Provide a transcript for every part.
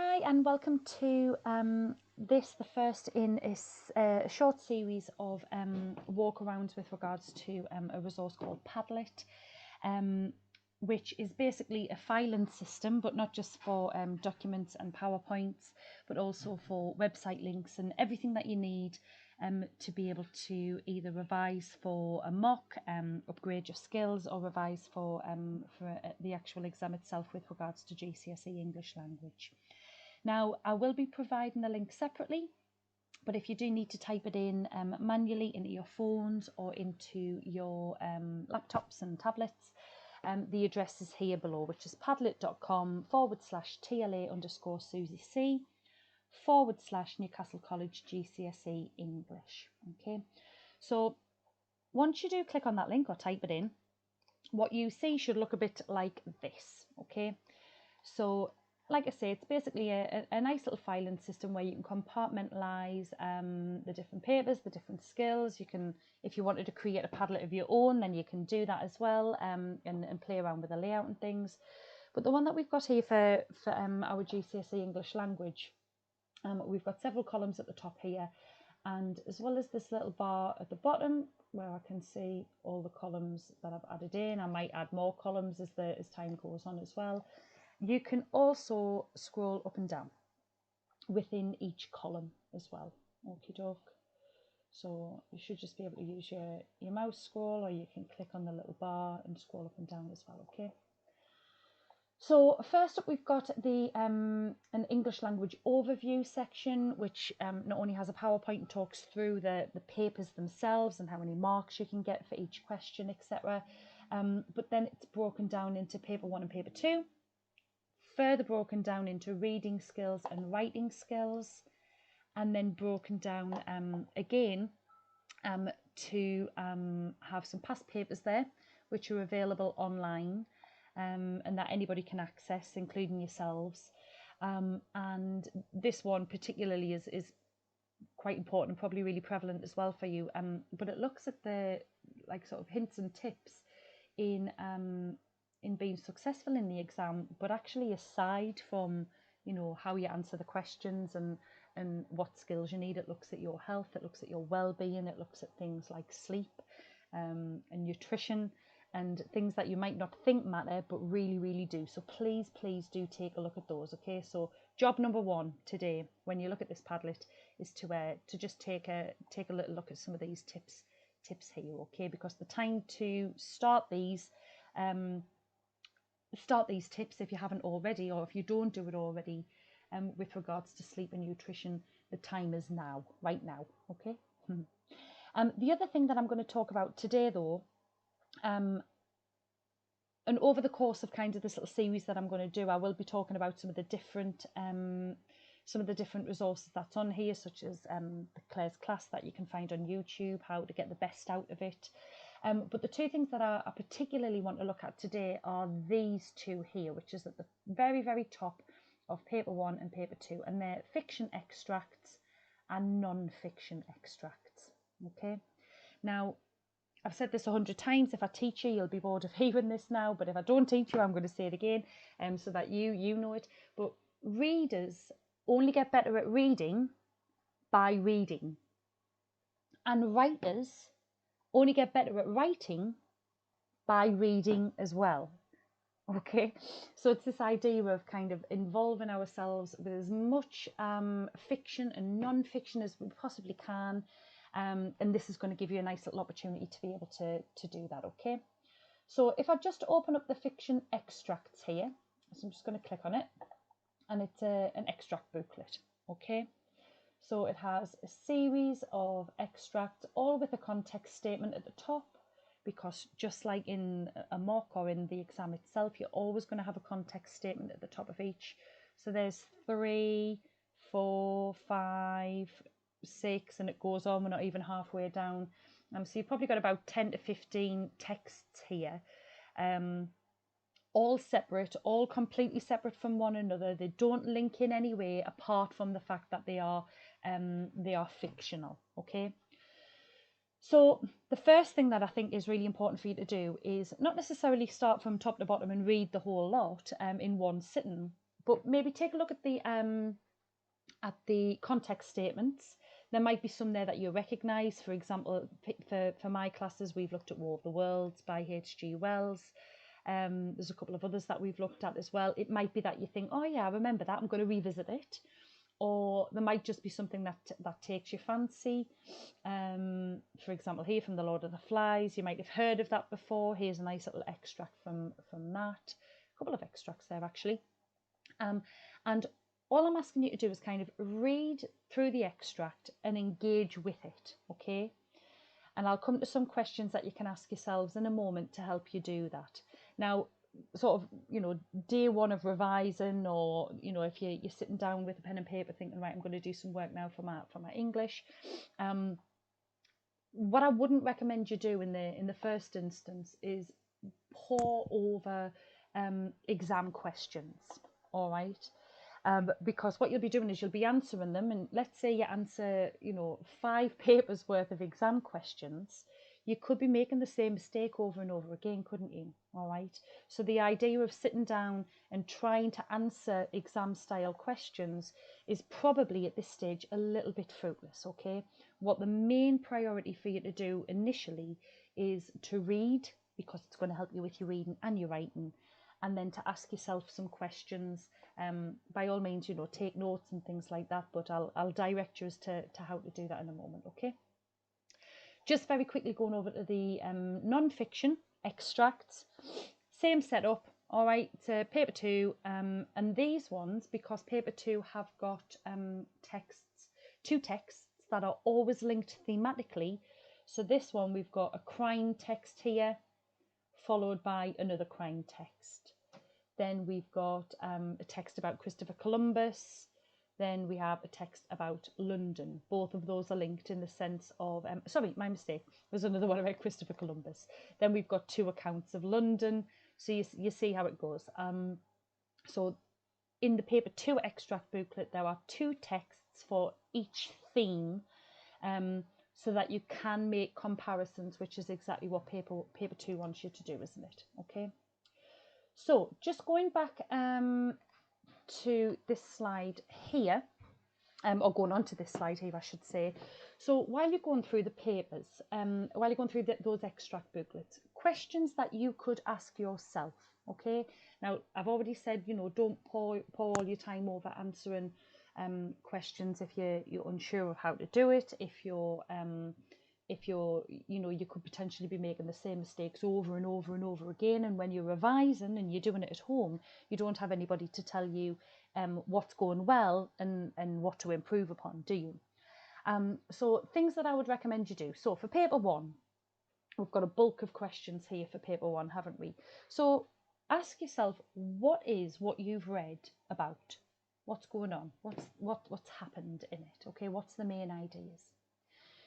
Hi and welcome to the first in a short series of walk-arounds with regards to a resource called Padlet, which is basically a filing system, but not just for documents and PowerPoints, but also for website links and everything that you need to be able to either revise for a mock, upgrade your skills, or revise for the actual exam itself with regards to GCSE English language. Now, I will be providing the link separately, but if you do need to type it in manually into your phones or into your laptops and tablets, the address is here below, which is padlet.com/TLA_SusieC/Newcastle College GCSE English. Okay, so once you do click on that link or type it in, what you see should look a bit like this. Okay, so like I say, it's basically a nice little filing system where you can compartmentalize the different papers, the different skills. You can, if you wanted to create a Padlet of your own, then you can do that as well, and play around with the layout and things. But the one that we've got here for our GCSE English language, we've got several columns at the top here, and as well as this little bar at the bottom where I can see all the columns that I've added in. I might add more columns as time goes on as well. You can also scroll up and down within each column as well. Okie doke. So you should just be able to use your mouse scroll, or you can click on the little bar and scroll up and down as well. Okay. So first up, we've got the an English language overview section, which not only has a PowerPoint and talks through the papers themselves and how many marks you can get for each question, etc. But then it's broken down into paper 1 and paper 2. Further broken down into reading skills and writing skills, and then broken down again to have some past papers there, which are available online and that anybody can access, including yourselves. And this one particularly is quite important and probably really prevalent as well for you. But it looks at the sort of hints and tips in being successful in the exam, but actually aside from how you answer the questions and what skills you need, it looks at your health, it looks at your well-being, it looks at things like sleep and nutrition and things that you might not think matter but really do. So please do take a look at those. Okay, so job number 1 today when you look at this Padlet is to just take a little look at some of these tips here. Okay, because the time to start these tips, if you haven't already, or if you don't do it already, with regards to sleep and nutrition, the time is now, right now. Okay. The other thing that I'm going to talk about today, though, and over the course of kind of this little series that I'm going to do, I will be talking about some of the different resources that's on here, such as the Claire's class that you can find on YouTube, how to get the best out of it. But the two things that I particularly want to look at today are these two here, which is at the very top of paper 1 and paper 2, and they're fiction extracts and non-fiction extracts. Okay, now I've said this 100 times. If I teach you, you'll be bored of hearing this now, but if I don't teach you, I'm going to say it again, so that you know it. But readers only get better at reading by reading, and writers only get better at writing by reading as well. Okay, so it's this idea of kind of involving ourselves with as much fiction and non-fiction as we possibly can, and this is going to give you a nice little opportunity to be able to do that. Okay, so if I just open up the fiction extracts here, so I'm just going to click on it, and it's an extract booklet. Okay, so it has a series of extracts, all with a context statement at the top, because just like in a mock or in the exam itself, you're always going to have a context statement at the top of each. So there's 3, 4, 5, 6, and it goes on. We're not even halfway down. So you've probably got about 10 to 15 texts here, all separate, all completely separate from one another. They don't link in any way apart from the fact that they are fictional. Okay. So the first thing that I think is really important for you to do is not necessarily start from top to bottom and read the whole lot in one sitting, But maybe take a look at the context statements. There might be some there that you recognise. For example, for my classes, we've looked at War of the Worlds by H.G. Wells. There's a couple of others that we've looked at as well. It might be that you think, oh yeah, I remember that, I'm going to revisit it. Or there might just be something that takes your fancy. For example, here from The Lord of the Flies, you might have heard of that before. Here's a nice little extract from that. A couple of extracts there, actually. And all I'm asking you to do is kind of read through the extract and engage with it, okay? And I'll come to some questions that you can ask yourselves in a moment to help you do that. Now, sort of, you know, day one of revising, or, you know, if you're sitting down with a pen and paper thinking, right, I'm going to do some work now for my English. What I wouldn't recommend you do in the first instance is pore over exam questions, all right? Because what you'll be doing is you'll be answering them, and let's say you answer, you know, 5 papers worth of exam questions, you could be making the same mistake over and over again, couldn't you? All right. So the idea of sitting down and trying to answer exam style questions is probably at this stage a little bit fruitless, okay? What the main priority for you to do initially is to read, because it's going to help you with your reading and your writing, and then to ask yourself some questions. By all means, you know, take notes and things like that, but I'll direct you as to how to do that in a moment, okay? Just very quickly going over to the non-fiction extracts. Same setup, all right, to paper 2, and these ones, because paper 2 have got two texts that are always linked thematically. So this one, we've got a crime text here, followed by another crime text. Then we've got a text about Christopher Columbus. Then we have a text about London. Both of those are linked in the sense of, sorry, my mistake. There's another one about Christopher Columbus. Then we've got 2 accounts of London. So you see how it goes. So in the paper 2 extract booklet, there are 2 texts for each theme, so that you can make comparisons, which is exactly what paper 2 wants you to do, isn't it? Okay. So just going back to this slide here, or going on to this slide here, I should say. So while you're going through the papers, while you're going through those extract booklets, questions that you could ask yourself, okay? Now, I've already said, you know, don't pour all your time over answering questions if you're unsure of how to do it, if you're you know, you could potentially be making the same mistakes over and over and over again, and when you're revising and you're doing it at home, you don't have anybody to tell you what's going well and what to improve upon, do you? So things that I would recommend you do. So for paper 1, we've got a bulk of questions here for paper 1, haven't we? So ask yourself, what you've read about? What's going on? What's happened in it? Okay, what's the main ideas?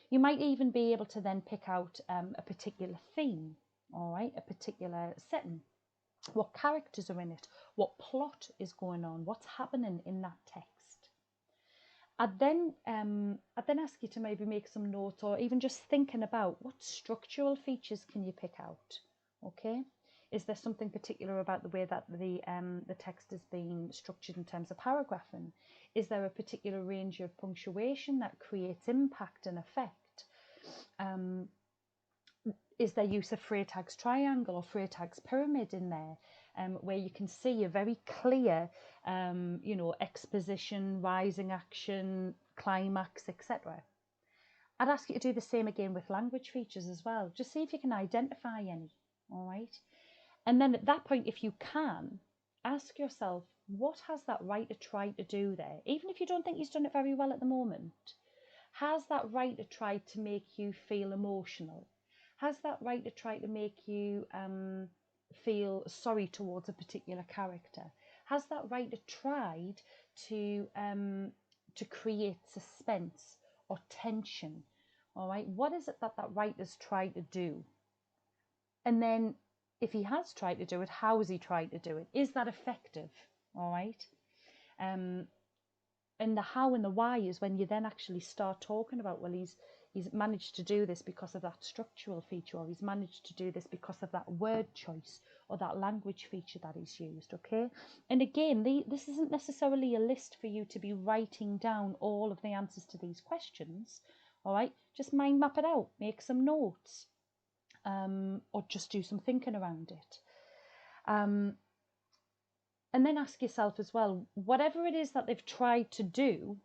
You might even be able to then pick out a particular theme, all right, a particular setting. What characters are in it? What plot is going on? What's happening in that text? I'd then ask you to maybe make some notes, or even just thinking about what structural features can you pick out, okay? Is there something particular about the way that the text is being structured in terms of paragraphing? Is there a particular range of punctuation that creates impact and effect? Is there use of Freytag's triangle or Freytag's pyramid in there, where you can see a very clear, you know, exposition, rising action, climax, etc. I'd ask you to do the same again with language features as well. Just see if you can identify any, all right? And then at that point, if you can, ask yourself, what has that writer tried to do there? Even if you don't think he's done it very well at the moment, has that writer tried to make you feel emotional? Has that writer tried to make you feel sorry towards a particular character? Has that writer tried to create suspense or tension? All right, what is it that writer's tried to do? And then if he has tried to do it, how has he tried to do it? Is that effective? All right. And the how and the why is when you then actually start talking about, well, he's managed to do this because of that structural feature, or he's managed to do this because of that word choice or that language feature that he's used, okay? And again, this isn't necessarily a list for you to be writing down all of the answers to these questions, all right? Just mind map it out, make some notes, or just do some thinking around it. And then ask yourself as well, whatever it is that they've tried to do,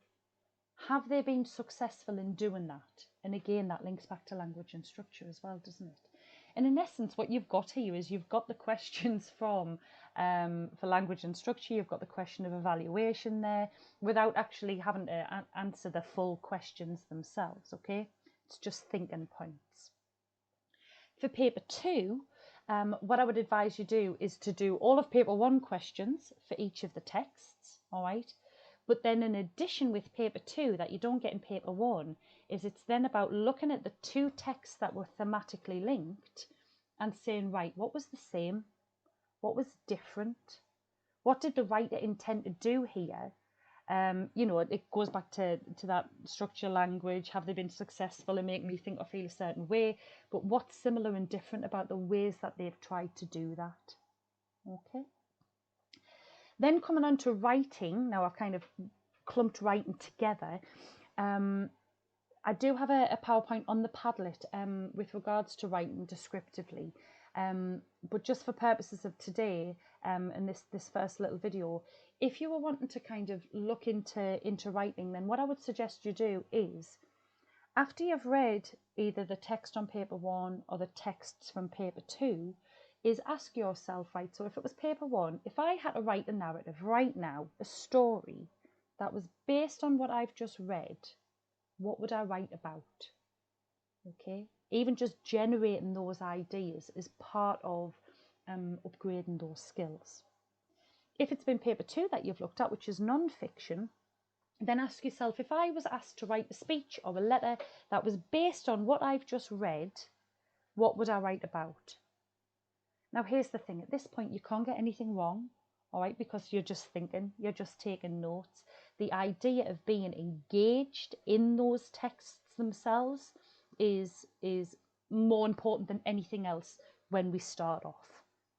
have they been successful in doing that? And again, that links back to language and structure as well, doesn't it? And in essence, what you've got here is you've got the questions from, for language and structure, you've got the question of evaluation there, without actually having to answer the full questions themselves, okay? It's just thinking points. For paper 2, what I would advise you do is to do all of paper 1 questions for each of the texts, all right? But then in addition with paper 2 that you don't get in paper 1 is it's then about looking at the 2 texts that were thematically linked and saying, right, what was the same? What was different? What did the writer intend to do here? You know, it goes back to that structure language. Have they been successful in making me think or feel a certain way? But what's similar and different about the ways that they've tried to do that? Okay. Then coming on to writing, now I've kind of clumped writing together. I do have a PowerPoint on the Padlet with regards to writing descriptively. But just for purposes of today and this first little video, if you were wanting to kind of look into writing, then what I would suggest you do is, after you've read either the text on paper 1 or the texts from paper 2, is ask yourself, right, so if it was paper 1, if I had to write a narrative right now, a story that was based on what I've just read, what would I write about? Okay, even just generating those ideas is part of upgrading those skills. If it's been paper 2 that you've looked at, which is non-fiction, then ask yourself, if I was asked to write a speech or a letter that was based on what I've just read, what would I write about? Now, here's the thing. At this point, you can't get anything wrong, all right, because you're just thinking, you're just taking notes. The idea of being engaged in those texts themselves is more important than anything else when we start off.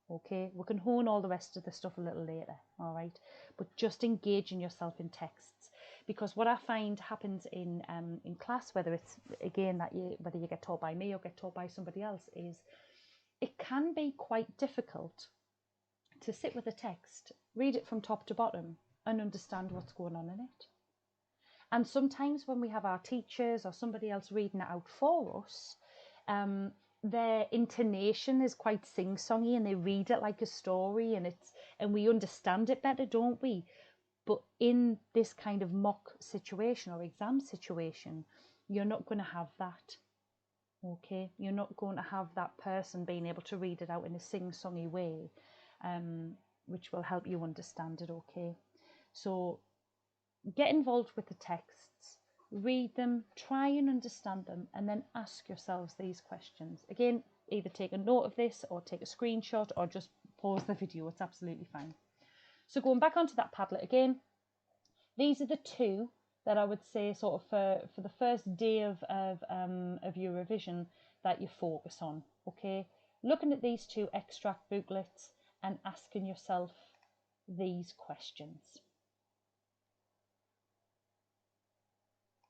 Okay, we can hone all the rest of the stuff a little later, all right? But just engaging yourself in texts, because what I find happens in class, whether it's again whether you get taught by me or get taught by somebody else, is it can be quite difficult to sit with a text, read it from top to bottom, and understand what's going on in it. And sometimes when we have our teachers or somebody else reading it out for us, their intonation is quite sing-songy and they read it like a story, and we understand it better, don't we? But in this kind of mock situation or exam situation, you're not going to have that. Okay, you're not going to have that person being able to read it out in a sing-songy way, which will help you understand it. Okay, so get involved with the texts, read them, try and understand them, and then ask yourselves these questions. Again, either take a note of this or take a screenshot or just pause the video. It's absolutely fine. So going back onto that Padlet again, these are the 2 that I would say sort of for the first day of your revision that you focus on, okay? Looking at these 2 extract booklets and asking yourself these questions.